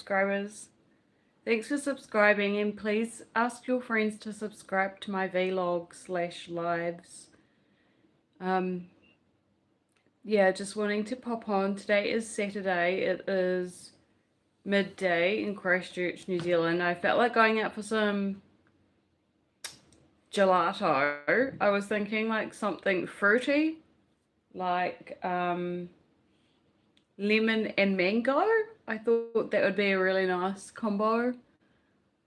subscribers. Thanks for subscribing, and please ask your friends to subscribe to my vlog/lives. Yeah, just wanting to pop on. Today is Saturday. It is midday in Christchurch, New Zealand. I felt like going out for some gelato. I was thinking like something fruity, like lemon and mango. I thought that would be a really nice combo.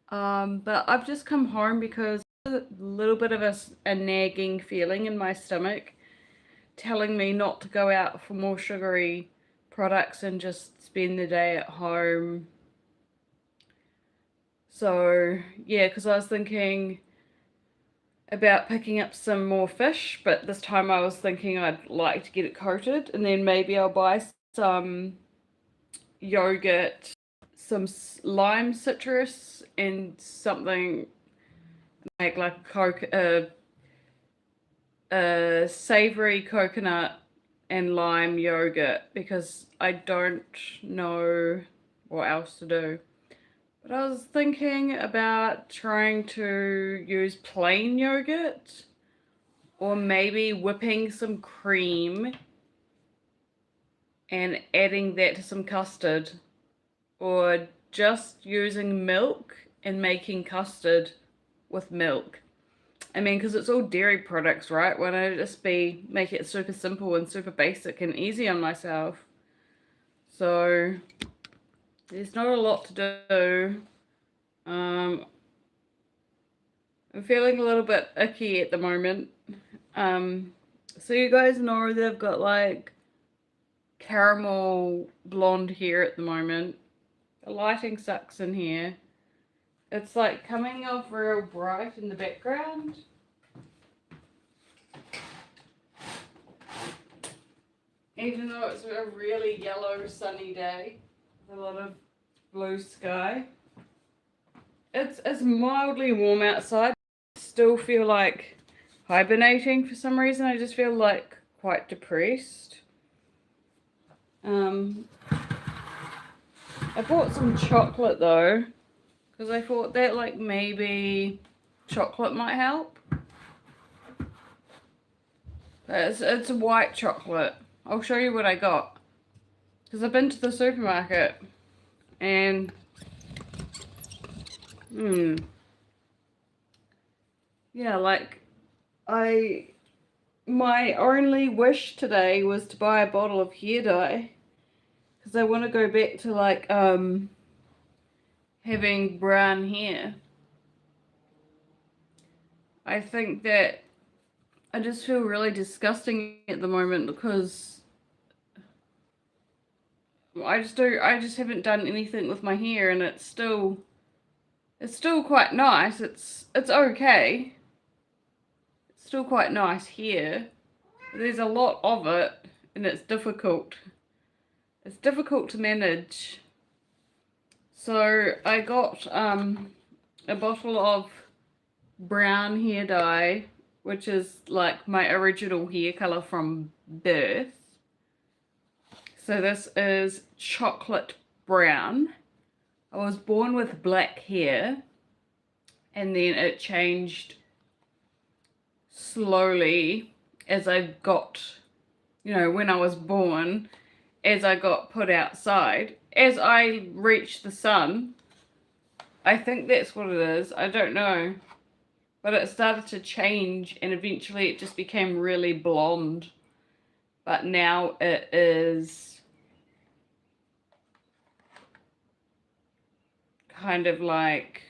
But I've just come home because a little bit of a nagging feeling in my stomach telling me not to go out for more sugary products and just spend the day at home. So yeah, because I was thinking about picking up some more fish, but this time I was thinking I'd like to get it coated, and then maybe I'll buy some yogurt, some lime citrus, and something make like a savory coconut and lime yogurt, because I don't know what else to do. But I was thinking about trying to use plain yogurt, or maybe whipping some cream and adding that to some custard, or just using milk and making custard with milk. I mean, because it's all dairy products, right? Why don't I just make it super simple and super basic and easy on myself? So there's not a lot to do. I'm feeling a little bit icky at the moment. So you guys know that I've got like caramel blonde hair at the moment. The lighting sucks in here. It's like coming off real bright in the background. Even though it's a really yellow sunny day with a lot of blue sky. It's mildly warm outside. I still feel like hibernating for some reason. I just feel like quite depressed. I bought some chocolate though, because I thought that like maybe chocolate might help. But it's white chocolate. I'll show you what I got, because I've been to the supermarket and yeah, like my only wish today was to buy a bottle of hair dye, because I want to go back to like having brown hair. I think that I just feel really disgusting at the moment, because I just haven't done anything with my hair, and it's still quite nice. It's okay. It's still quite nice hair. But there's a lot of it, and it's difficult. It's difficult to manage. So I got a bottle of brown hair dye, which is like my original hair color from birth. So this is chocolate brown. I was born with black hair, and then it changed slowly as I got, when I was born, as I got put outside, as I reached the sun. I think that's what it is. I don't know. But it started to change, and eventually it just became really blonde. But now it is kind of like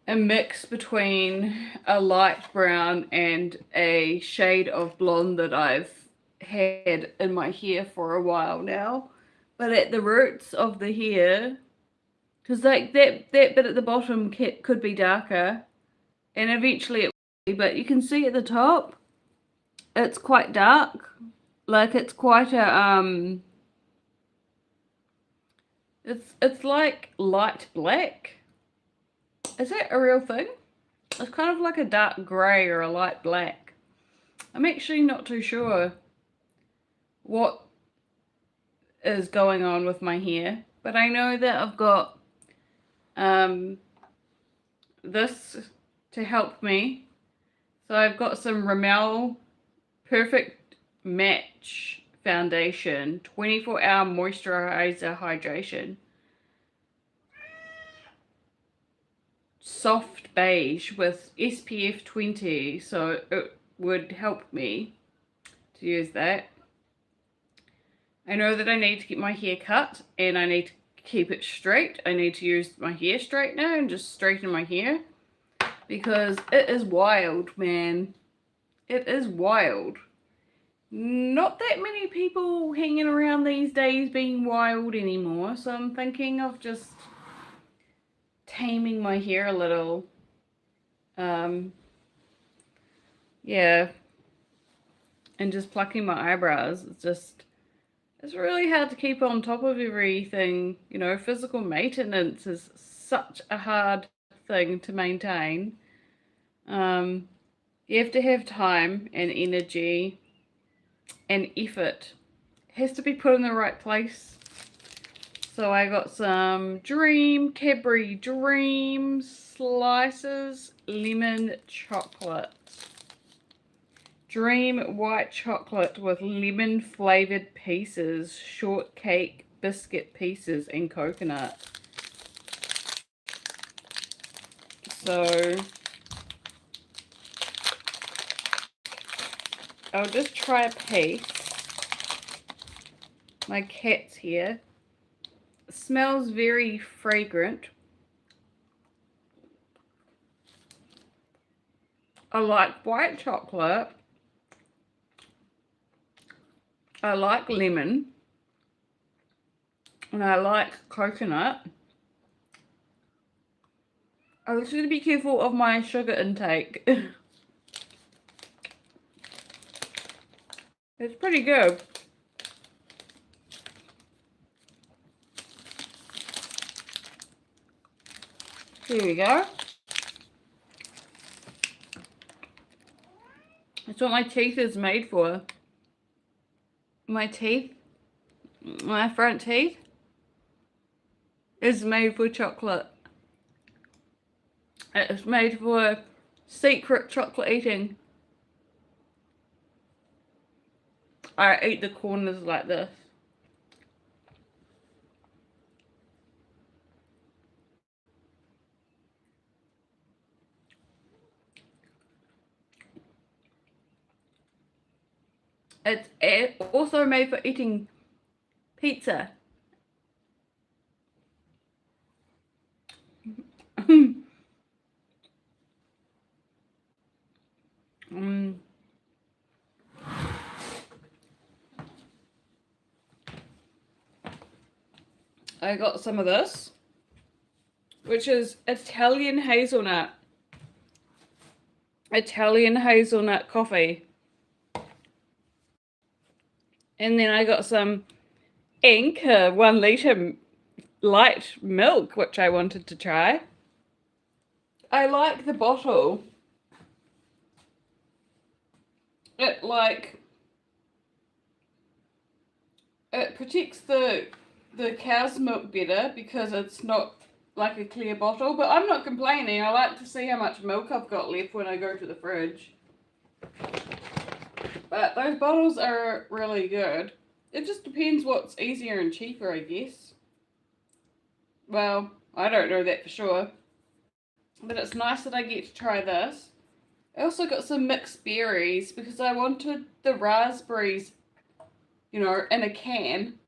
a mix between a light brown and a shade of blonde that I've had in my hair for a while now. But at the roots of the hair, because like that bit at the bottom could be darker, and eventually it will be, but you can see at the top it's quite dark. Like it's quite a it's like light black. Is that a real thing? It's kind of like a dark grey or a light black. I'm actually not too sure what is going on with my hair, but I know that I've got this to help me. So I've got some Rimmel Perfect Match Foundation 24-hour moisturizer hydration, soft beige with SPF 20, so it would help me to use that. I know that I need to get my hair cut and I need to keep it straight. I need to use my hair straightener and just straighten my hair because it is wild, man. It is wild. Not that many people hanging around these days being wild anymore, so I'm thinking of just taming my hair a little. Yeah, and just plucking my eyebrows. It's really hard to keep on top of everything. You know, physical maintenance is such a hard thing to maintain. You have to have time and energy and effort. It has to be put in the right place. So I got some Cadbury Dream Slices Lemon Chocolate. Dream white chocolate with lemon flavored pieces, shortcake biscuit pieces, and coconut. So I'll just try a piece. My cat's here. It smells very fragrant. I like white chocolate. I like lemon. And I like coconut. I was going to be careful of my sugar intake. It's pretty good. Here we go. That's what my teeth is made for. My teeth, my front teeth, is made for chocolate. It's made for secret chocolate eating. I eat the corners like this. It's also made for eating pizza. I got some of this, which is Italian hazelnut coffee. And then I got some Anchor 1 litre light milk, which I wanted to try. I like the bottle. It protects the cow's milk better because it's not like a clear bottle, but I'm not complaining. I like to see how much milk I've got left when I go to the fridge. But those bottles are really good. It just depends what's easier and cheaper, I guess. Well, I don't know that for sure. But it's nice that I get to try this. I also got some mixed berries because I wanted the raspberries, you know, in a can.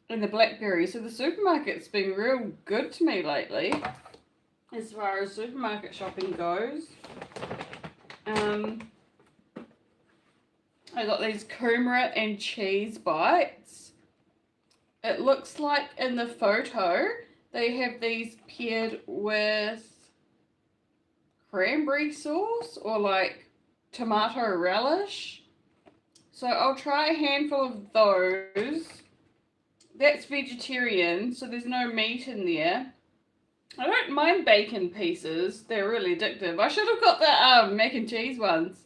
And the blackberries. So the supermarket's been real good to me lately as far as supermarket shopping goes. I got these kumara and cheese bites. It looks like in the photo they have these paired with cranberry sauce or like tomato relish. So I'll try a handful of those. That's vegetarian, so there's no meat in there. I don't mind bacon pieces. They're really addictive. I should have got the mac and cheese ones.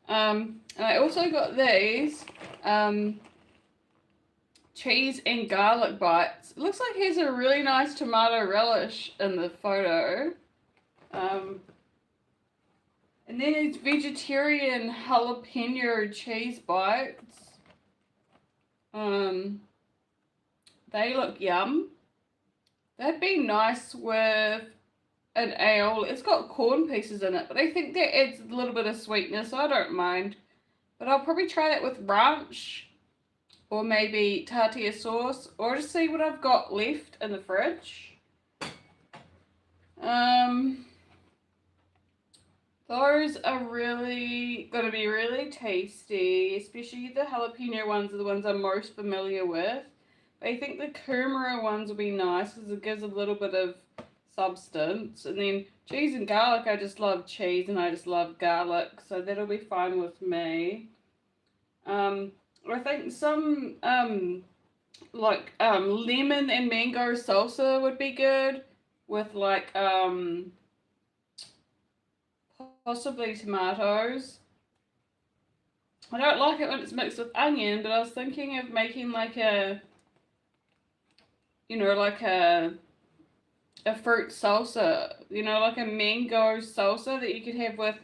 And I also got these cheese and garlic bites. It looks like he has a really nice tomato relish in the photo. And then it's vegetarian jalapeno cheese bites. They look yum. That'd be nice with an ale. It's got corn pieces in it, but I think that adds a little bit of sweetness. I don't mind. But I'll probably try that with ranch or maybe tortilla sauce, or just see what I've got left in the fridge. Those are really going to be really tasty, especially the jalapeno ones are the ones I'm most familiar with. But I think the kumara ones will be nice because it gives a little bit of substance. And then cheese and garlic, I just love cheese and I just love garlic, so that'll be fine with me. I think some lemon and mango salsa would be good with possibly tomatoes. I don't like it when it's mixed with onion, but I was thinking of making like a fruit salsa, like a mango salsa that you could have with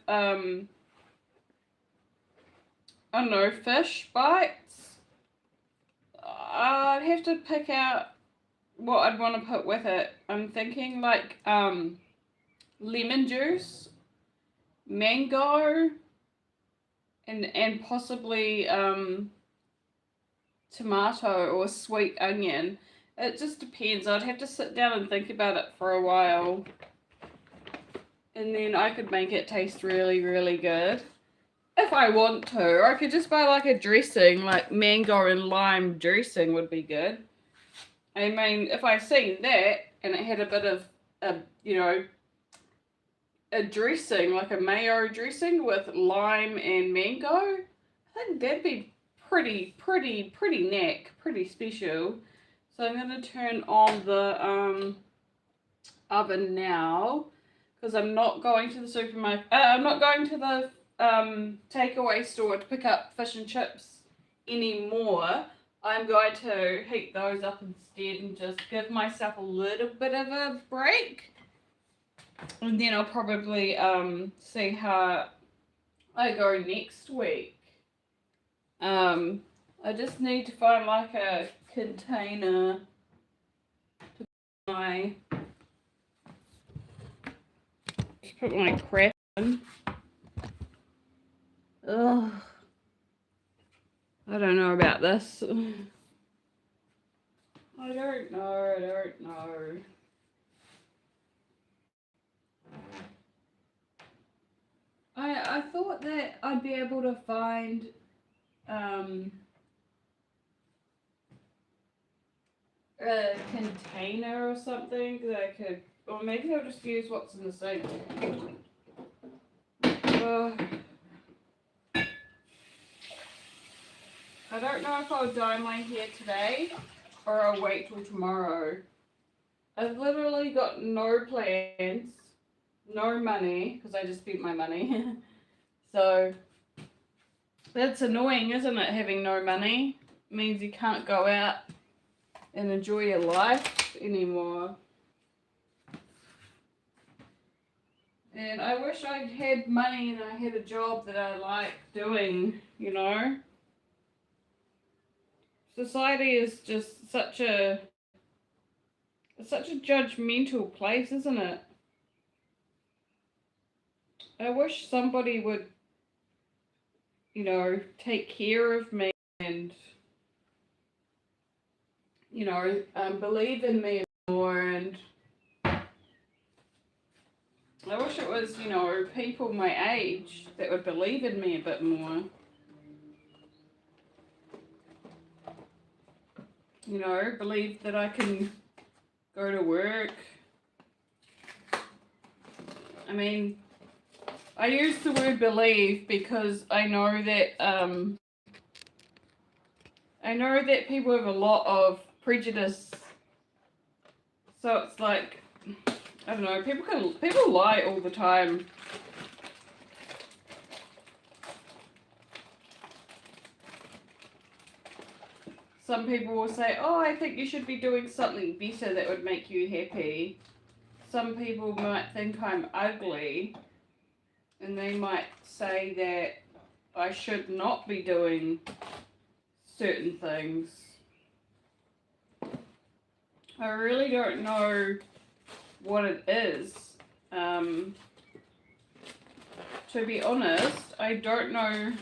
I don't know, fish bites. I'd have to pick out what I'd want to put with it. I'm thinking like lemon juice, mango, and possibly tomato or sweet onion. It just depends. I'd have to sit down and think about it for a while. And then I could make it taste really, really good. If I want to. I could just buy like a dressing, like mango and lime dressing would be good. I mean, if I seen that and it had a bit of a dressing, like a mayo dressing with lime and mango, I think that'd be pretty special. So I'm going to turn on the oven now because I'm not going to the supermarket. I'm not going to the takeaway store to pick up fish and chips anymore. I'm going to heat those up instead and just give myself a little bit of a break. And then I'll probably see how I go next week. I just need to find like a container to put my crap in. Ugh. I don't know about this. I don't know. I thought that I'd be able to find a container or something that I could, or maybe I'll just use what's in the sink. I don't know if I'll dye my hair today or I'll wait till tomorrow. I've literally got no plans, no money, because I just spent my money. So that's annoying, isn't it, having no money? It means you can't go out and enjoy your life anymore. And I wish I had money and I had a job that I like doing, Society is just such a judgmental place, isn't it? I wish somebody would, take care of me and, believe in me more. And I wish it was, people my age that would believe in me a bit more. Believe that I can go to work. I mean, I use the word believe because I know that people have a lot of prejudice. So it's like, I don't know, people lie all the time. Some people will say, oh, I think you should be doing something better that would make you happy. Some people might think I'm ugly, and they might say that I should not be doing certain things. I really don't know what it is. To be honest, I don't know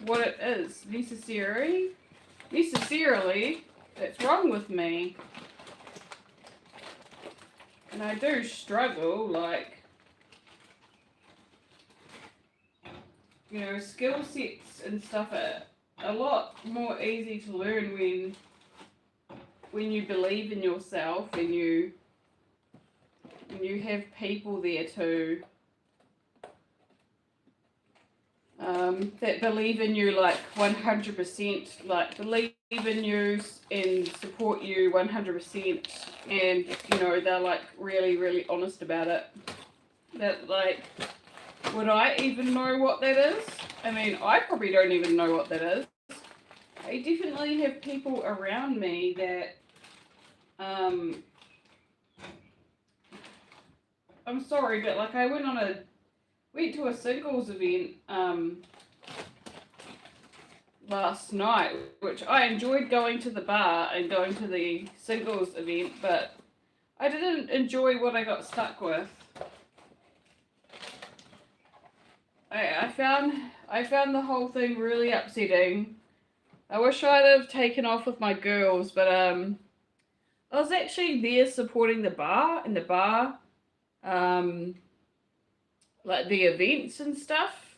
what it is necessarily that's wrong with me. And I do struggle, like, you know, skill sets and stuff are a lot more easy to learn when you believe in yourself and you have people there to that believe in you, like 100%, like believe in you and support you 100%, and you know they're like really, really honest about it. That, like, would I even know what that is? I mean, I probably don't even know what that is. I definitely have people around me that I'm sorry, but like I went to a singles event last night, which I enjoyed going to the bar and going to the singles event, but I didn't enjoy what I got stuck with. I found the whole thing really upsetting. I wish I'd have taken off with my girls, but I was actually there supporting the bar like the events and stuff,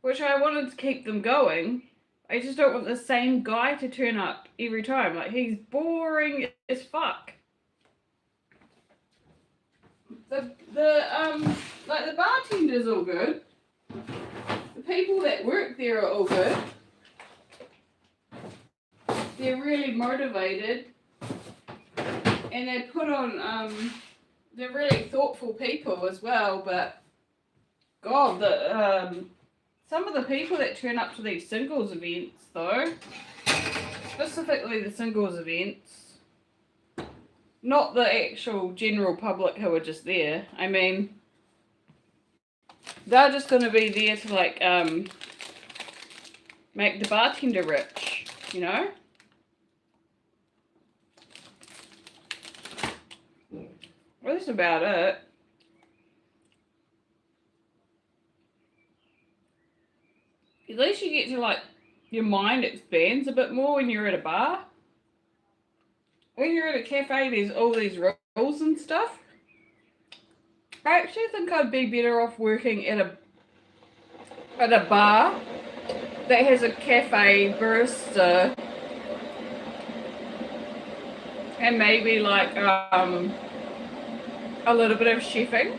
which I wanted to keep them going. I just don't want the same guy to turn up every time. Like, he's boring as fuck. The bartender's all good. The people that work there are all good. They're really motivated, and they put on they're really thoughtful people as well. But God, some of the people that turn up to these singles events, though, specifically the singles events, not the actual general public who are just there. I mean, they're just going to be there to, like, make the bartender rich, you know? Well, that's about it. At least you get to, like, your mind expands a bit more when you're at a bar. When you're at a cafe, there's all these rules and stuff. I actually think I'd be better off working at a bar that has a cafe barista and maybe like a little bit of chefing.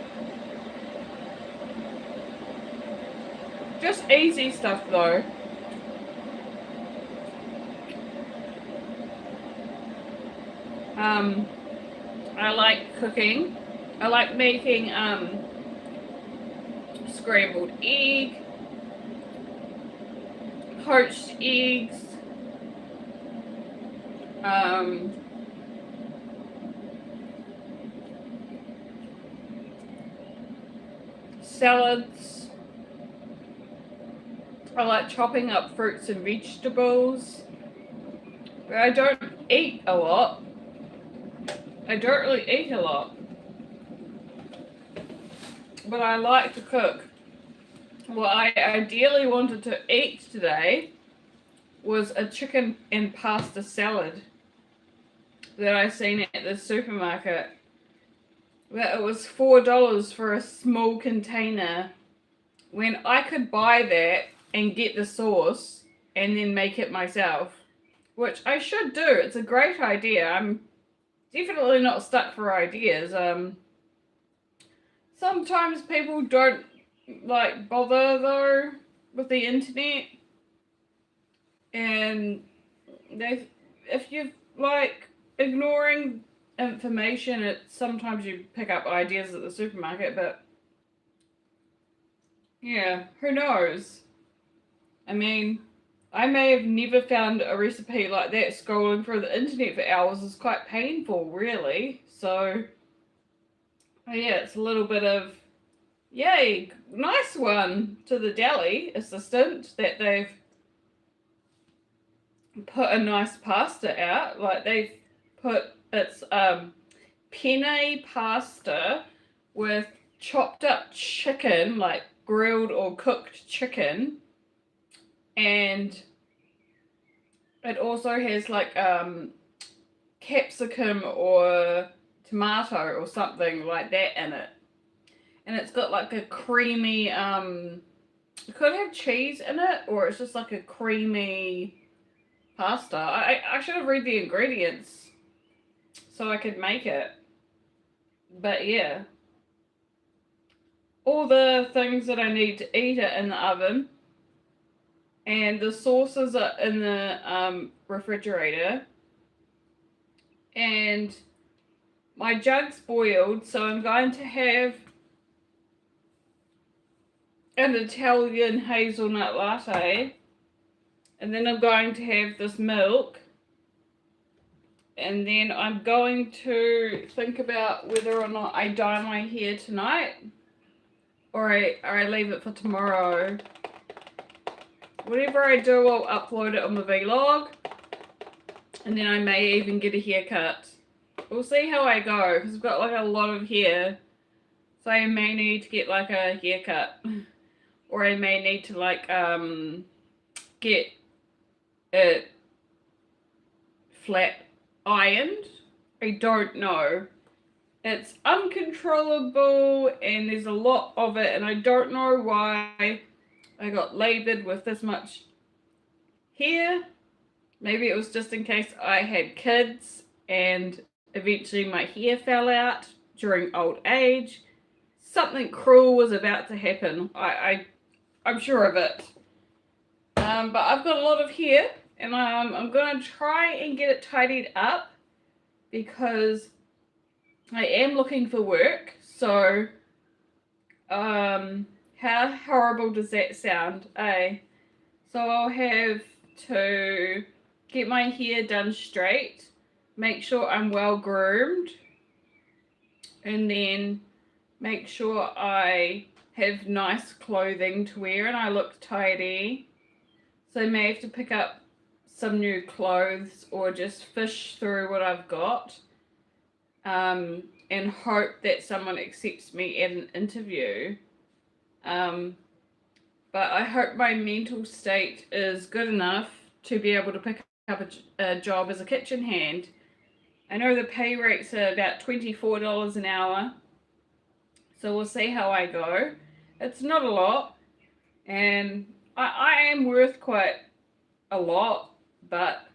Just easy stuff though. I like cooking. I like making scrambled egg, poached eggs, salads. I like chopping up fruits and vegetables. But I don't eat a lot. I don't really eat a lot. But I like to cook. What I ideally wanted to eat today was a chicken and pasta salad that I seen at the supermarket. That it was $4 for a small container, when I could buy that and get the sauce and then make it myself, which I should do. It's a great idea. I'm definitely not stuck for ideas. Sometimes people don't like bother though with the internet, and if you're like ignoring information. Sometimes you pick up ideas at the supermarket, but yeah, who knows? I mean, I may have never found a recipe like that. Scrolling through the internet for hours is quite painful, really. So, yeah, it's a little bit of yay, nice one to the deli assistant that they've put a nice pasta out. Like they've put it's penne pasta with chopped up chicken, like grilled or cooked chicken, and it also has like capsicum or tomato or something like that in it. And it's got like a creamy it could have cheese in it, or it's just like a creamy pasta. I should have read the ingredients so I could make it. But yeah, all the things that I need to eat are in the oven, and the sauces are in the refrigerator, and my jug's boiled, so I'm going to have an Italian hazelnut latte, and then I'm going to have this milk, and then I'm going to think about whether or not I dye my hair tonight or I leave it for tomorrow. Whatever I do, I'll upload it on the vlog, and then I may even get a haircut. We'll see how I go, because I've got like a lot of hair, so I may need to get like a haircut, or I may need to like get it flat ironed. I don't know. It's uncontrollable and there's a lot of it, and I don't know why I got laboured with this much hair. Maybe it was just in case I had kids and eventually my hair fell out during old age. Something cruel was about to happen. I'm sure of it. But I've got a lot of hair, and I'm going to try and get it tidied up because I am looking for work. So, how horrible does that sound, eh? So I'll have to get my hair done straight, make sure I'm well groomed, and then make sure I have nice clothing to wear and I look tidy. So I may have to pick up some new clothes or just fish through what I've got, and hope that someone accepts me at an interview. But I hope my mental state is good enough to be able to pick up a job as a kitchen hand. I know the pay rates are about $24 an hour, so we'll see how I go. It's not a lot, and I am worth quite a lot, but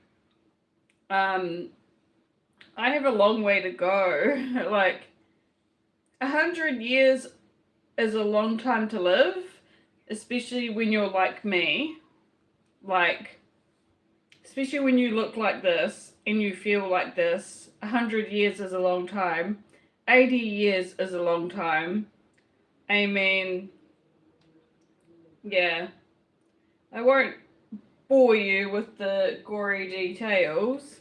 I have a long way to go. Like 100 years is a long time to live, especially when you're like me. Like, especially when you look like this and you feel like this. 100 years is a long time. 80 years is a long time. I mean, yeah. I won't bore you with the gory details,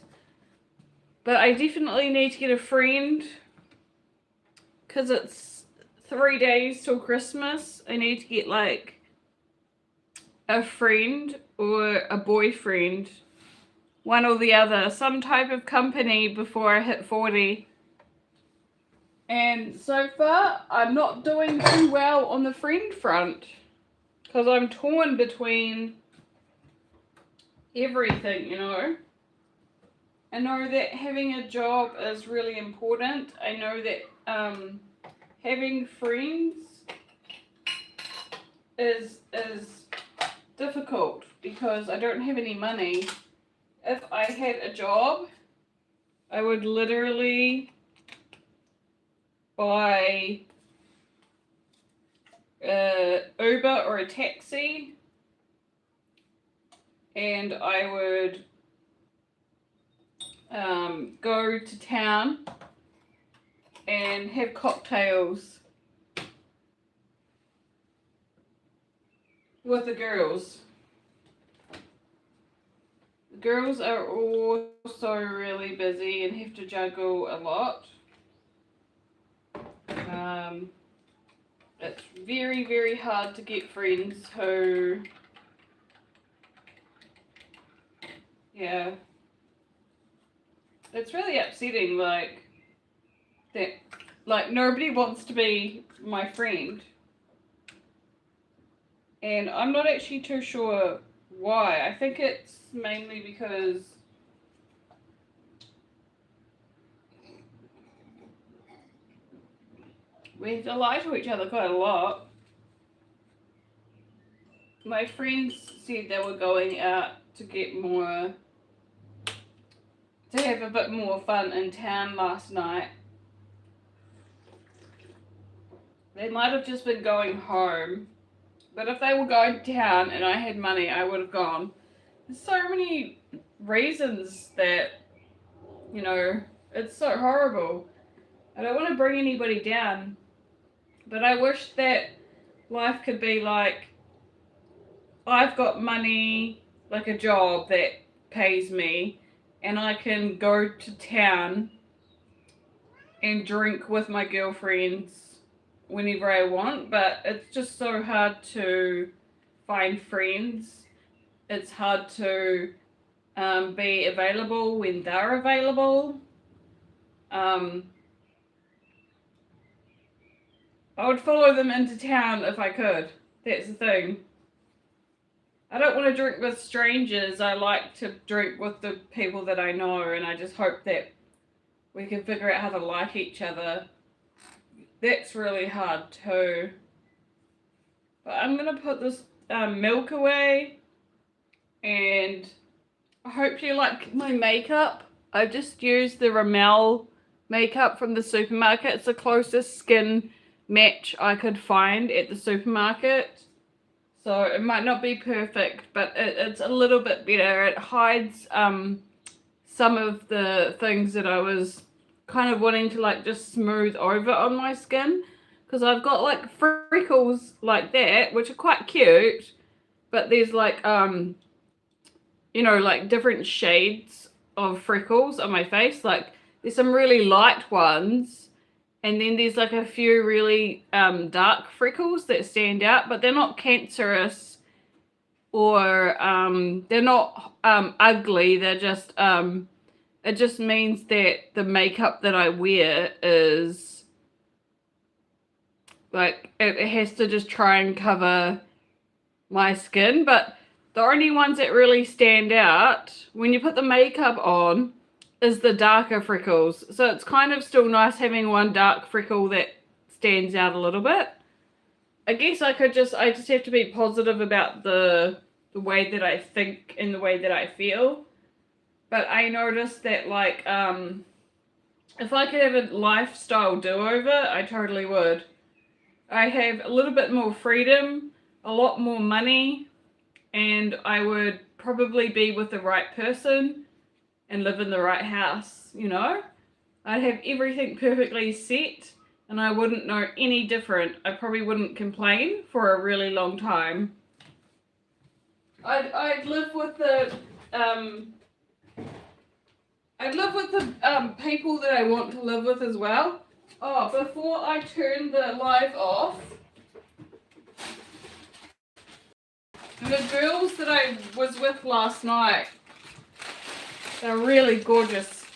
but I definitely need to get a friend because it's 3 days till Christmas. I need to get like a friend or a boyfriend, one or the other, some type of company before I hit 40. And so far, I'm not doing too well on the friend front because I'm torn between everything, you know. I know that having a job is really important. I know that having friends is difficult because I don't have any money. If I had a job, I would literally buy Uber or a taxi, and I would go to town and have cocktails with the girls. The girls are also really busy and have to juggle a lot. It's very, very hard to get friends who, yeah, it's really upsetting, like, that, like, nobody wants to be my friend. And I'm not actually too sure why. I think it's mainly because we have to lie to each other quite a lot. My friends said they were going out to have a bit more fun in town last night. They might have just been going home. But if they were going to town and I had money, I would have gone. There's so many reasons that, you know, it's so horrible. I don't want to bring anybody down. But I wish that life could be like, I've got money, like a job that pays me, and I can go to town and drink with my girlfriends whenever I want, but it's just so hard to find friends. It's hard to be available when they're available. I would follow them into town if I could. That's the thing. I don't want to drink with strangers. I like to drink with the people that I know, and I just hope that we can figure out how to like each other. That's really hard too. But I'm going to put this milk away, and I hope you like my makeup. I just used the Rimmel makeup from the supermarket. It's the closest skin match I could find at the supermarket. So it might not be perfect, but it's a little bit better. It hides some of the things that I was kind of wanting to like just smooth over on my skin, because I've got like freckles like that, which are quite cute, but there's like you know, like different shades of freckles on my face. Like there's some really light ones, and then there's like a few really dark freckles that stand out, but they're not cancerous or they're not ugly. They're just it just means that the makeup that I wear is like it has to just try and cover my skin. But the only ones that really stand out when you put the makeup on is the darker freckles. So it's kind of still nice having one dark freckle that stands out a little bit. I guess I just have to be positive about the way that I think and the way that I feel. But I noticed that, like, if I could have a lifestyle do-over, I totally would. I have a little bit more freedom, a lot more money, and I would probably be with the right person and live in the right house, you know? I'd have everything perfectly set, and I wouldn't know any different. I probably wouldn't complain for a really long time. I'd live with the people that I want to live with as well. Oh, before I turn the live off, the girls that I was with last night, they're really gorgeous.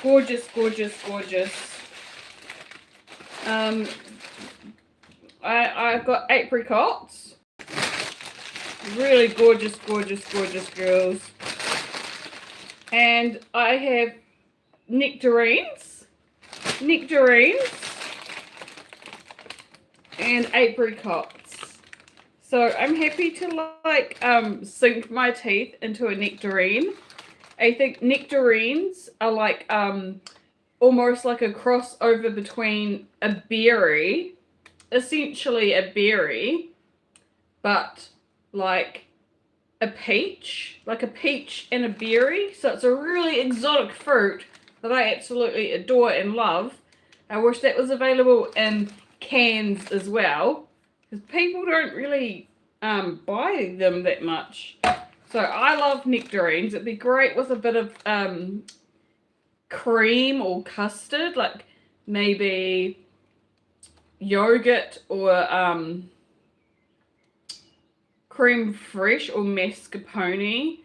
Gorgeous, gorgeous, gorgeous. I've got apricots. Really gorgeous, gorgeous, gorgeous girls. And I have nectarines, and apricots. So I'm happy to like sink my teeth into a nectarine. I think nectarines are like almost like a crossover between a berry, essentially a berry, but like a peach and a berry. So it's a really exotic fruit, that I absolutely adore and love. I wish that was available in cans as well, because people don't really buy them that much. So I love nectarines. It'd be great with a bit of cream or custard, like maybe yogurt or creme fraiche or mascarpone,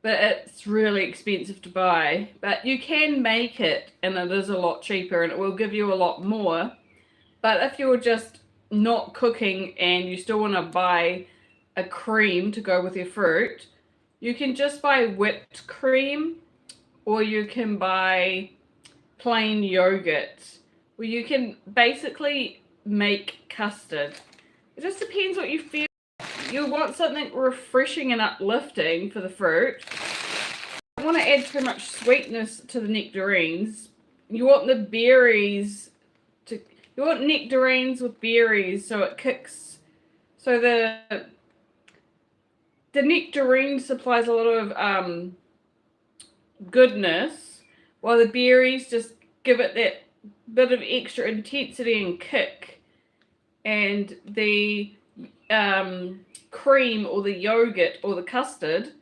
but it's really expensive to buy. But you can make it, and it is a lot cheaper, and it will give you a lot more. But if you're just not cooking and you still want to buy a cream to go with your fruit, you can just buy whipped cream, or you can buy plain yogurt, where you can basically make custard. It just depends what you feel. You want something refreshing and uplifting for the fruit. You don't want to add too much sweetness to the nectarines. You want the berries to, you want nectarines with berries so it kicks, so the nectarine supplies a lot of goodness, while the berries just give it that bit of extra intensity and kick. And the cream or the yogurt or the custard,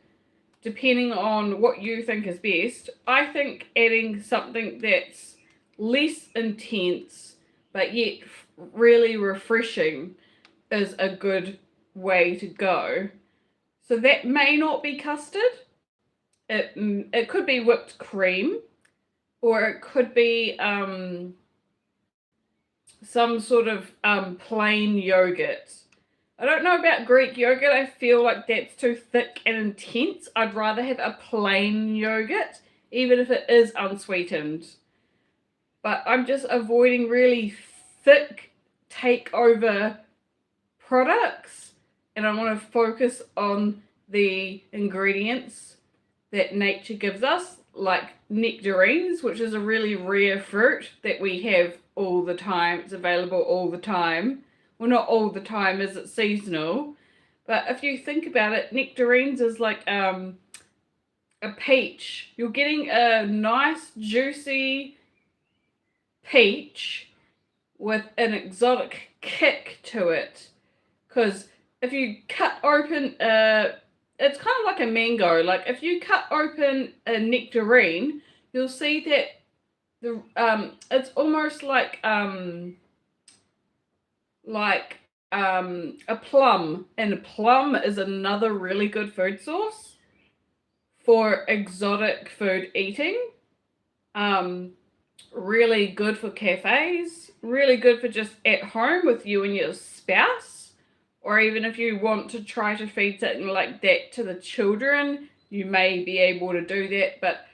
depending on what you think is best, I think adding something that's less intense but yet really refreshing is a good way to go. So that may not be custard. It could be whipped cream, or it could be some sort of plain yogurt. I don't know about Greek yogurt. I feel like that's too thick and intense. I'd rather have a plain yogurt, even if it is unsweetened. But I'm just avoiding really thick takeover products, and I want to focus on the ingredients that nature gives us, like nectarines, which is a really rare fruit that we have all the time. It's available all the time. Well, not all the time, as it's seasonal. But if you think about it, nectarines is like a peach. You're getting a nice, juicy peach with an exotic kick to it. Because if you cut open it's kind of like a mango. Like if you cut open a nectarine, you'll see that the it's almost like a plum, and a plum is another really good food source for exotic food eating. Really good for cafes, really good for just at home with you and your spouse, or even if you want to try to feed something like that to the children, you may be able to do that. But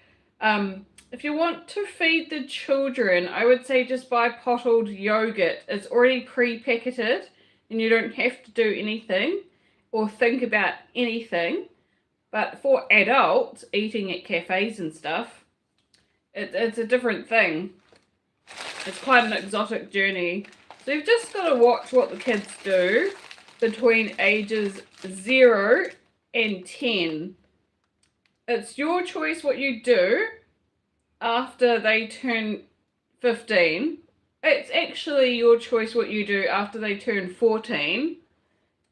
if you want to feed the children, I would say just buy bottled yogurt. It's already pre-packeted and you don't have to do anything or think about anything. But for adults eating at cafes and stuff, it's a different thing. It's quite an exotic journey. So you've just got to watch what the kids do between ages 0 and 10. It's your choice what you do after they turn 15. It's actually your choice what you do after they turn 14,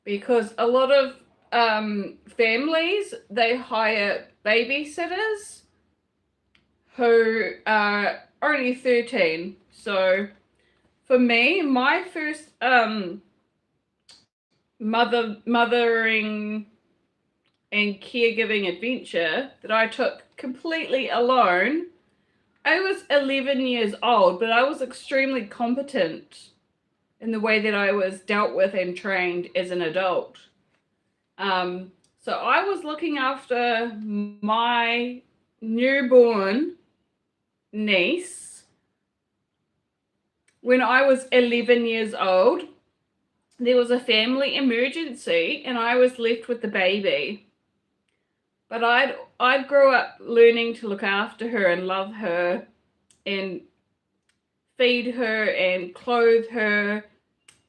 because a lot of families, they hire babysitters who are only 13. So for me, my first mothering and caregiving adventure that I took completely alone, I was 11 years old, but I was extremely competent in the way that I was dealt with and trained as an adult. So I was looking after my newborn niece when I was 11 years old. There was a family emergency and I was left with the baby. But I'd grow up learning to look after her and love her and feed her and clothe her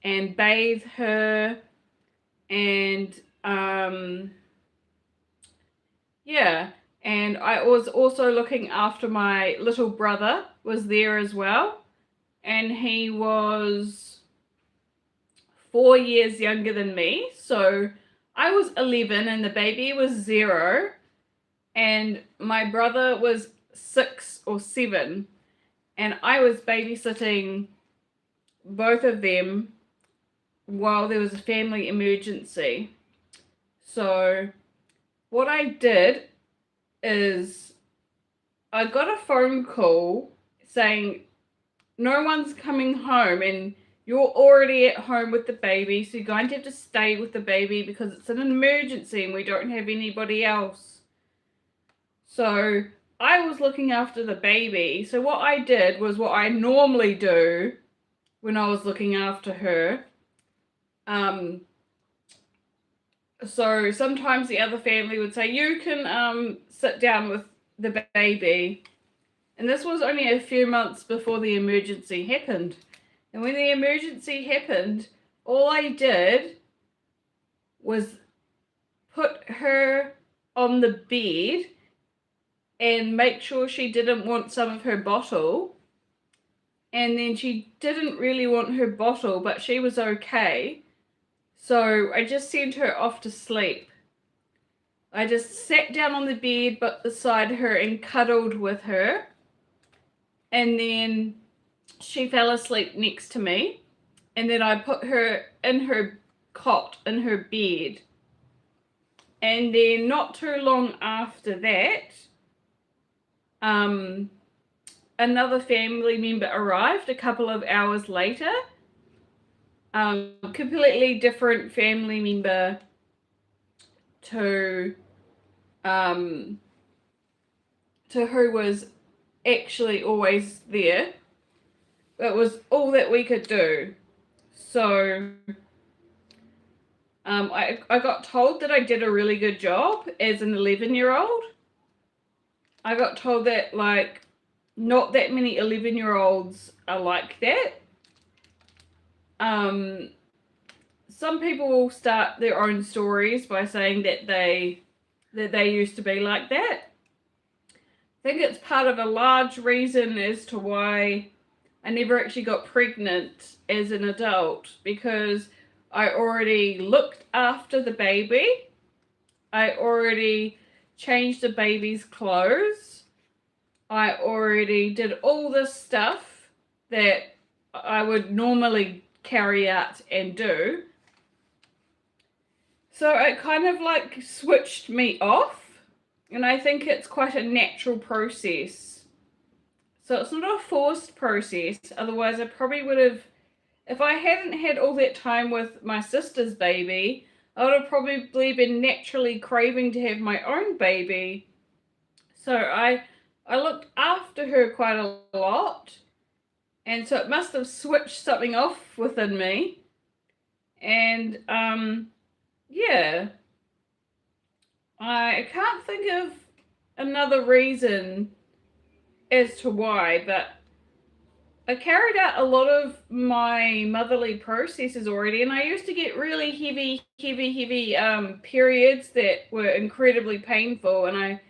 and bathe her and And I was also looking after my little brother, was there as well. And he was 4 years younger than me. So I was 11 and the baby was 0. And my brother was 6 or 7. And I was babysitting both of them while there was a family emergency. So what I did is I got a phone call saying no one's coming home and you're already at home with the baby, so you're going to have to stay with the baby because it's an emergency and we don't have anybody else. So I was looking after the baby. So what I did was what I normally do when I was looking after her. So sometimes the other family would say, you can sit down with the baby. And this was only a few months before the emergency happened. And when the emergency happened, all I did was put her on the bed and make sure she didn't want some of her bottle. And then she didn't really want her bottle, but she was okay. So I just sent her off to sleep. I just sat down on the bed beside her and cuddled with her. And then she fell asleep next to me. And then I put her in her cot, in her bed. And then not too long after that, another family member arrived a couple of hours later. Completely different family member to who was actually always there. It was all that we could do. So I got told that I did a really good job as an 11-year-old. I got told that, like, not that many 11-year-olds are like that. Some people will start their own stories by saying that they used to be like that. I think it's part of a large reason as to why I never actually got pregnant as an adult, because I already looked after the baby. I already changed the baby's clothes. I already did all this stuff that I would normally carry out and do. So it kind of like switched me off, and I think it's quite a natural process. So it's not a forced process, otherwise I probably would have, if I hadn't had all that time with my sister's baby, I would have probably been naturally craving to have my own baby. So I looked after her quite a lot, and so it must have switched something off within me. And yeah, I can't think of another reason as to why, but I carried out a lot of my motherly processes already, and I used to get really heavy periods that were incredibly painful, and I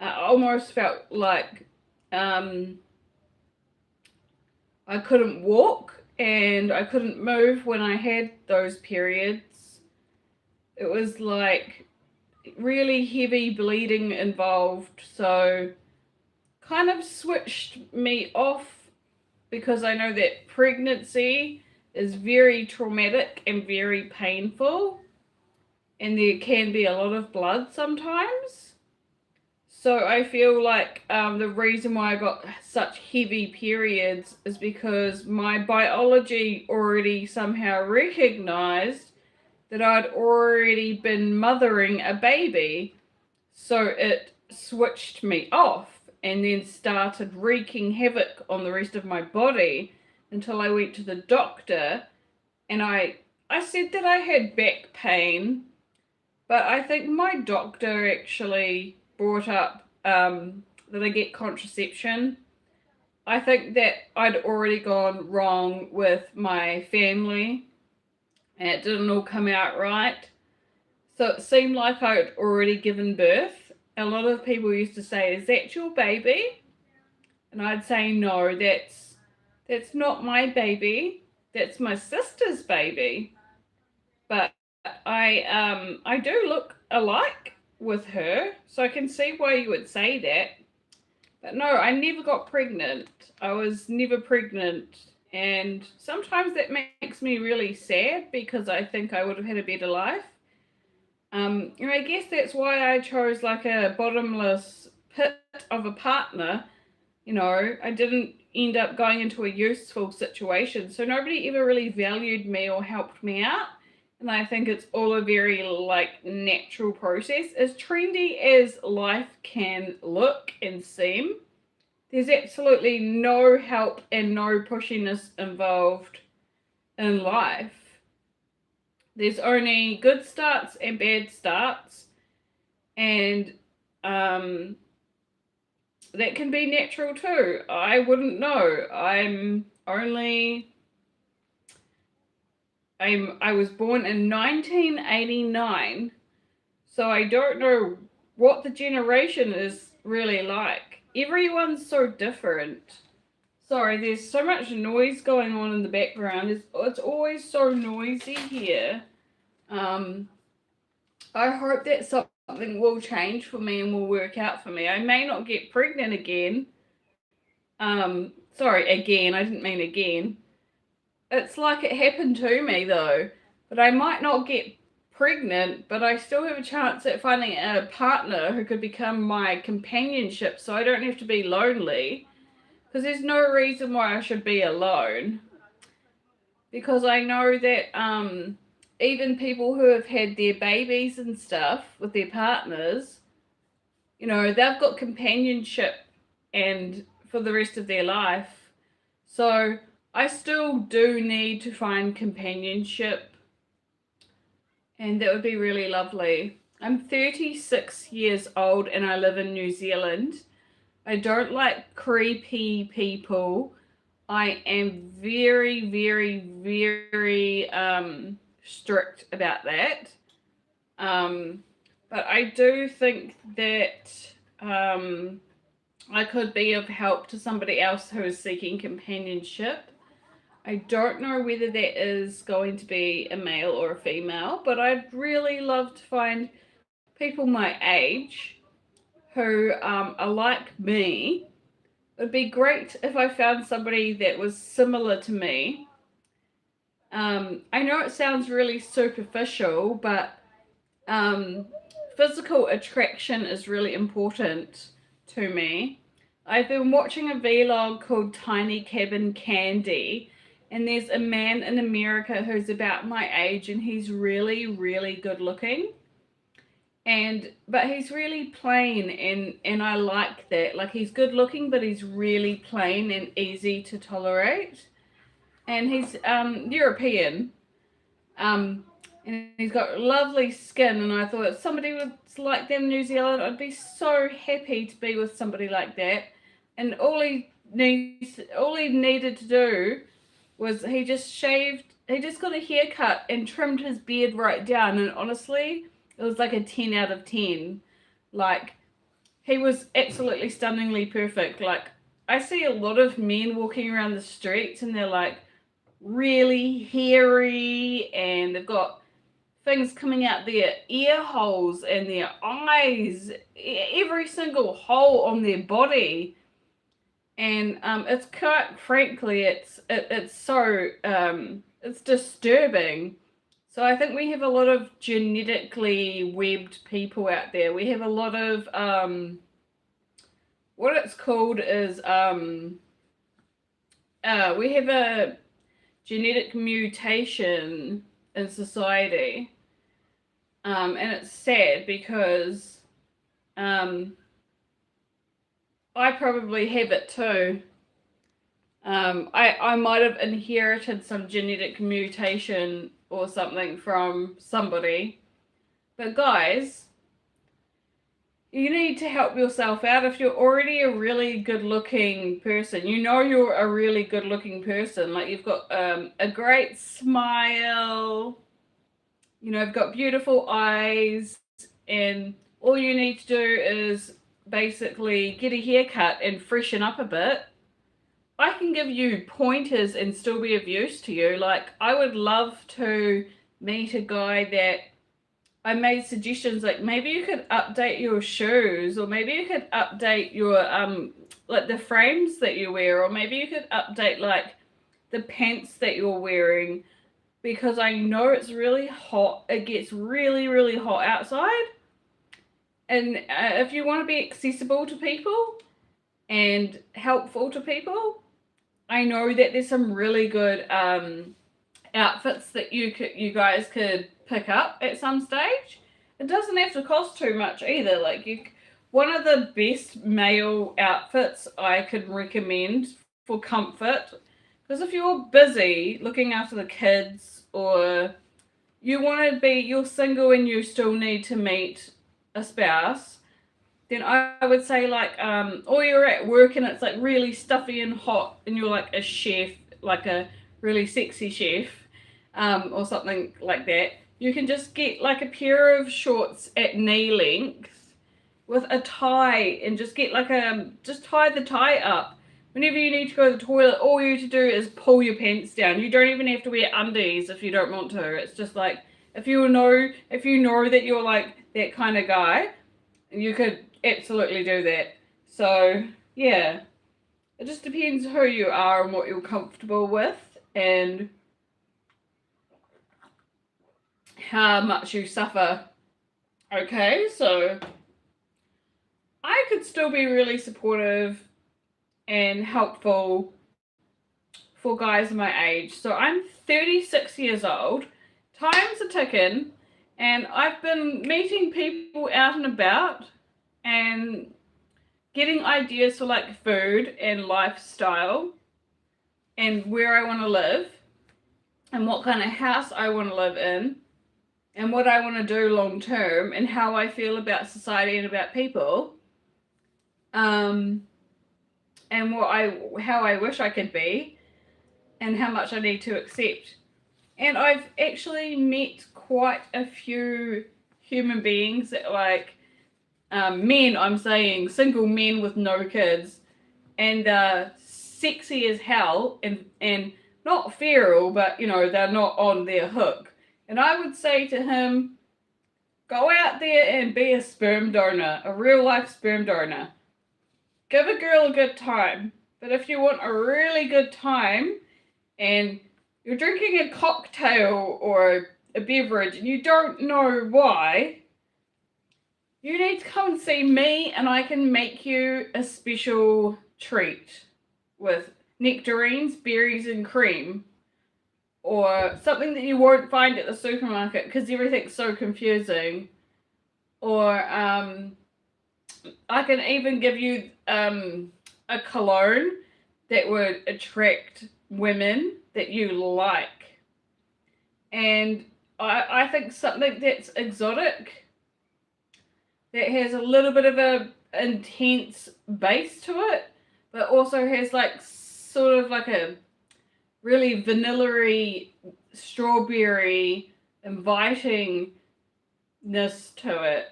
almost felt like I couldn't walk and I couldn't move when I had those periods. It was like really heavy bleeding involved, so kind of switched me off, because I know that pregnancy is very traumatic and very painful, and there can be a lot of blood sometimes. So I feel like the reason why I got such heavy periods is because my biology already somehow recognized that I'd already been mothering a baby. So it switched me off and then started wreaking havoc on the rest of my body until I went to the doctor, and I said that I had back pain, but I think my doctor actually brought up that I get contraception. I think that I'd already gone wrong with my family and it didn't all come out right. So it seemed like I'd already given birth a lot of people used to say, "Is that your baby?" And I'd say, "No, that's not my baby. That's my sister's baby." But I do look alike with her, so I can see why you would say that. But no, I never got pregnant. I was never pregnant. And sometimes that makes me really sad because I think I would have had a better life. And I guess that's why I chose like a bottomless pit of a partner. I didn't end up going into a useful situation. So nobody ever really valued me or helped me out. And I think it's all a very like natural process. As trendy as life can look and seem, there's absolutely no help and no pushiness involved in life. There's only good starts and bad starts, and that can be natural too. I wouldn't know. I was born in 1989, so I don't know what the generation is really like. Everyone's so different. Sorry, there's so much noise going on in the background. It's always so noisy here. I hope that something will change for me and will work out for me. I may not get pregnant again. Sorry, again. I didn't mean again. It's like it happened to me though. But I might not get pregnant, but I still have a chance at finding a partner who could become my companionship so I don't have to be lonely. Because there's no reason why I should be alone. Because I know that even people who have had their babies and stuff with their partners, they've got companionship and for the rest of their life. So I still do need to find companionship, and that would be really lovely. I'm 36 years old and I live in New Zealand. I don't like creepy people. I am very, very, very strict about that. But I do think that I could be of help to somebody else who is seeking companionship. I don't know whether that is going to be a male or a female, but I'd really love to find people my age who are like me. It would be great if I found somebody that was similar to me. I know it sounds really superficial, but physical attraction is really important to me. I've been watching a vlog called Tiny Cabin Candy, and there's a man in America who's about my age, and he's really, really good looking. But he's really plain, and I like that. Like, he's good looking, but he's really plain and easy to tolerate. And he's European. And he's got lovely skin, and I thought if somebody was like them in New Zealand, I'd be so happy to be with somebody like that. And all he needed to do was he just got a haircut and trimmed his beard right down, and honestly, it was like a 10 out of 10. Like, he was absolutely stunningly perfect. Like, I see a lot of men walking around the streets and they're like really hairy and they've got things coming out their ear holes and their eyes, every single hole on their body. And it's quite frankly, it's so it's disturbing. So I think we have a lot of genetically webbed people out there. We have a lot of what it's called is we have a genetic mutation in society, and it's sad because I probably have it too. I might have inherited some genetic mutation or something from somebody. But guys, you need to help yourself out. If you're already a really good looking person, you're a really good looking person. Like, you've got a great smile, you've got beautiful eyes, and all you need to do is basically get a haircut and freshen up a bit. I can give you pointers and still be of use to you. Like, I would love to meet a guy that I made suggestions, like maybe you could update your shoes, or maybe you could update your like the frames that you wear, or maybe you could update like the pants that you're wearing, because I know it's really hot. It gets really, really hot outside. And if you want to be accessible to people and helpful to people, I know that there's some really good outfits that you guys could pick up at some stage. It doesn't have to cost too much either. Like, one of the best male outfits I could recommend for comfort, because if you're busy looking after the kids, or you're single and you still need to meet a spouse, then I would say, like, or you're at work and it's like really stuffy and hot and you're like a chef, like a really sexy chef, or something like that, you can just get like a pair of shorts at knee length with a tie, and just get like just tie the tie up. Whenever you need to go to the toilet, all you need to do is pull your pants down. You don't even have to wear undies if you don't want to. It's just like, if you know that you're like that kind of guy, you could absolutely do that. So yeah, it just depends who you are and what you're comfortable with, and how much you suffer. Okay, so I could still be really supportive and helpful for guys my age. So I'm 36 years old. Time's a ticking, and I've been meeting people out and about and getting ideas for like food and lifestyle and where I want to live and what kind of house I want to live in and what I want to do long term and how I feel about society and about people, and how I wish I could be and how much I need to accept. And I've actually met quite a few human beings that, like, men, I'm saying single men with no kids, and sexy as hell, and not feral, but they're not on their hook. And I would say to him, go out there and be a sperm donor, a real life sperm donor. Give a girl a good time. But if you want a really good time and you're drinking a cocktail or a beverage and you don't know why, you need to come and see me, and I can make you a special treat with nectarines, berries, and cream, or something that you won't find at the supermarket because everything's so confusing. Or I can even give you a cologne that would attract women that you like. And I think something that's exotic, that has a little bit of a intense base to it, but also has like sort of like a really vanilla-y, strawberry invitingness to it.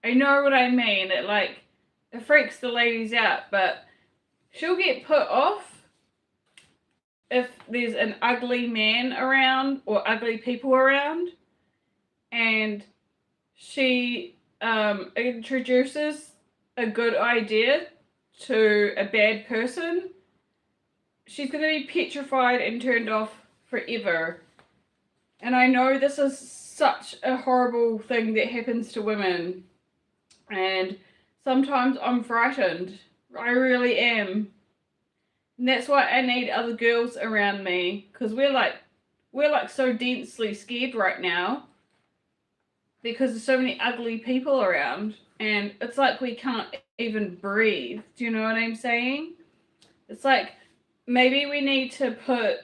I know what I mean. It freaks the ladies out, but she'll get put off if there's an ugly man around or ugly people around, and she introduces a good idea to a bad person. She's going to be petrified and turned off forever. And I know this is such a horrible thing that happens to women, and sometimes I'm frightened. I really am. And that's why I need other girls around me, because we're like so densely scared right now because there's so many ugly people around, and it's like we can't even breathe. Do you know what I'm saying? It's like maybe we need to put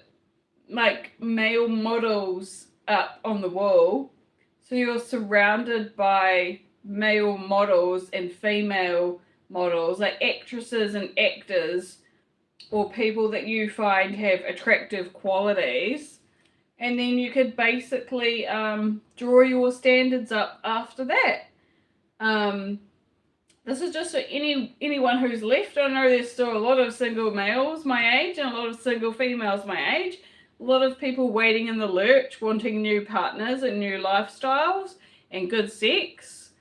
like male models up on the wall, so you're surrounded by male models and female models, like actresses and actors, or people that you find have attractive qualities, and then you could basically draw your standards up after that. This is just for anyone who's left. I know there's still a lot of single males my age and a lot of single females my age. A lot of people waiting in the lurch, wanting new partners and new lifestyles and good sex.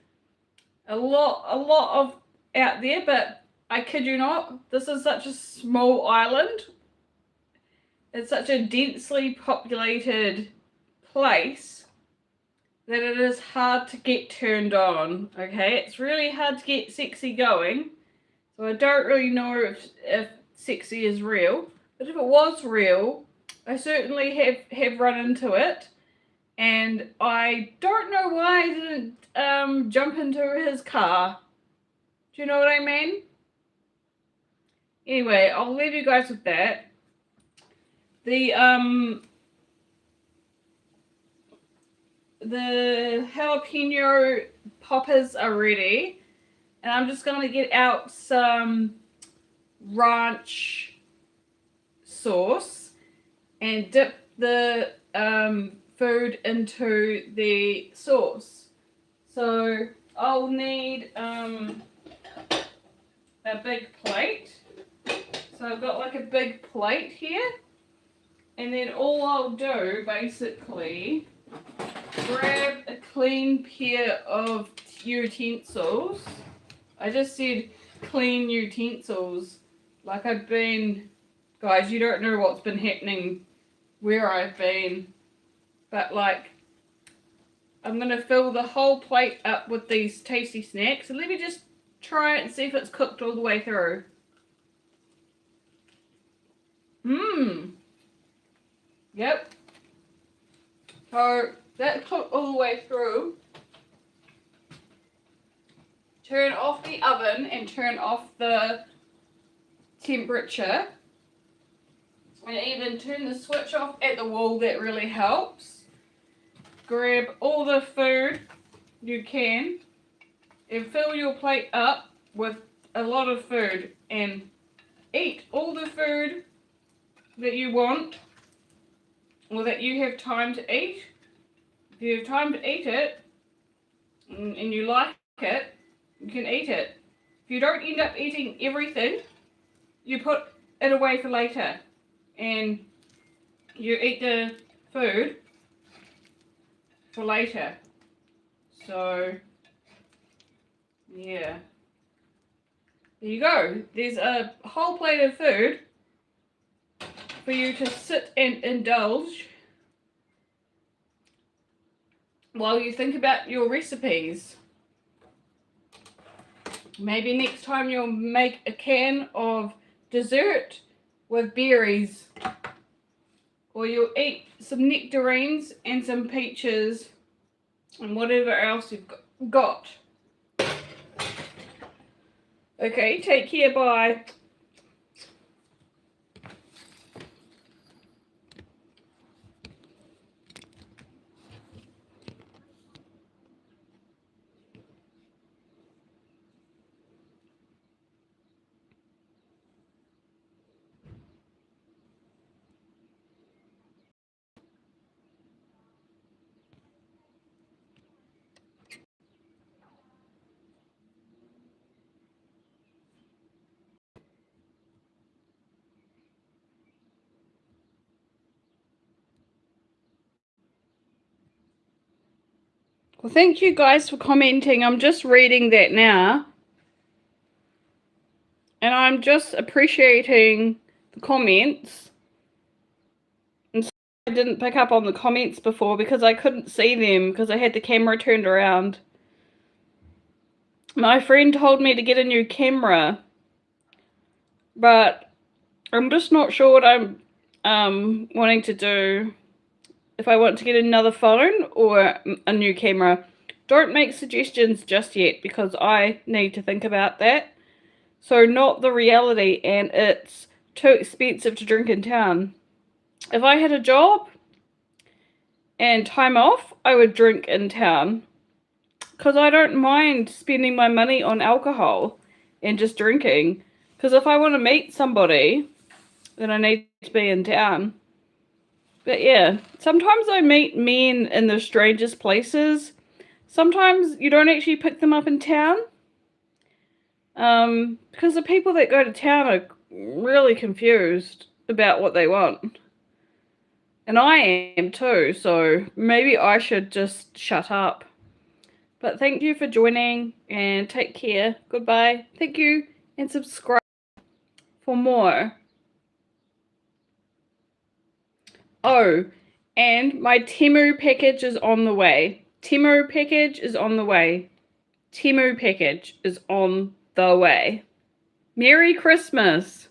A lot of out there, but I kid you not, this is such a small island. It's such a densely populated place that it is hard to get turned on, okay? It's really hard to get sexy going. So I don't really know if sexy is real. But if it was real, I certainly have run into it. And I don't know why I didn't jump into his car. Do you know what I mean? Anyway, I'll leave you guys with that. The jalapeno poppers are ready, and I'm just going to get out some ranch sauce and dip the food into the sauce. So I'll need a big plate. So I've got like a big plate here, and then all I'll do basically, grab a clean pair of utensils. I just said clean utensils. Like I've been, guys, you don't know what's been happening where I've been. But like, I'm going to fill the whole plate up with these tasty snacks. So let me just try it and see if it's cooked all the way through. Yep. So that's cooked all the way through. Turn off the oven and turn off the temperature. And even turn the switch off at the wall, that really helps. Grab all the food you can and fill your plate up with a lot of food and eat all the food that you want or that you have time to eat. If you have time to eat it and you like it, you can eat it. If you don't end up eating everything, you put it away for later and you eat the food for later. So yeah, there you go. There's a whole plate of food for you to sit and indulge while you think about your recipes. Maybe next time you'll make a can of dessert with berries, or you'll eat some nectarines and some peaches and whatever else you've got. Okay, take care, bye. Well, thank you guys for commenting. I'm just reading that now. And I'm just appreciating the comments. And so I didn't pick up on the comments before because I couldn't see them because I had the camera turned around. My friend told me to get a new camera, but I'm just not sure what I'm wanting to do. If I want to get another phone or a new camera. Don't make suggestions just yet because I need to think about that. So not the reality, and it's too expensive to drink in town. If I had a job and time off, I would drink in town because I don't mind spending my money on alcohol and just drinking. Because if I want to meet somebody, then I need to be in town. But yeah, sometimes I meet men in the strangest places sometimes you don't actually pick them up in town. Because the people that go to town are really confused about what they want. And I am too, so maybe I should just shut up. But thank you for joining and take care. Goodbye. Thank you and subscribe for more. Oh, and my Temu package is on the way. Temu package is on the way. Temu package is on the way. Merry Christmas.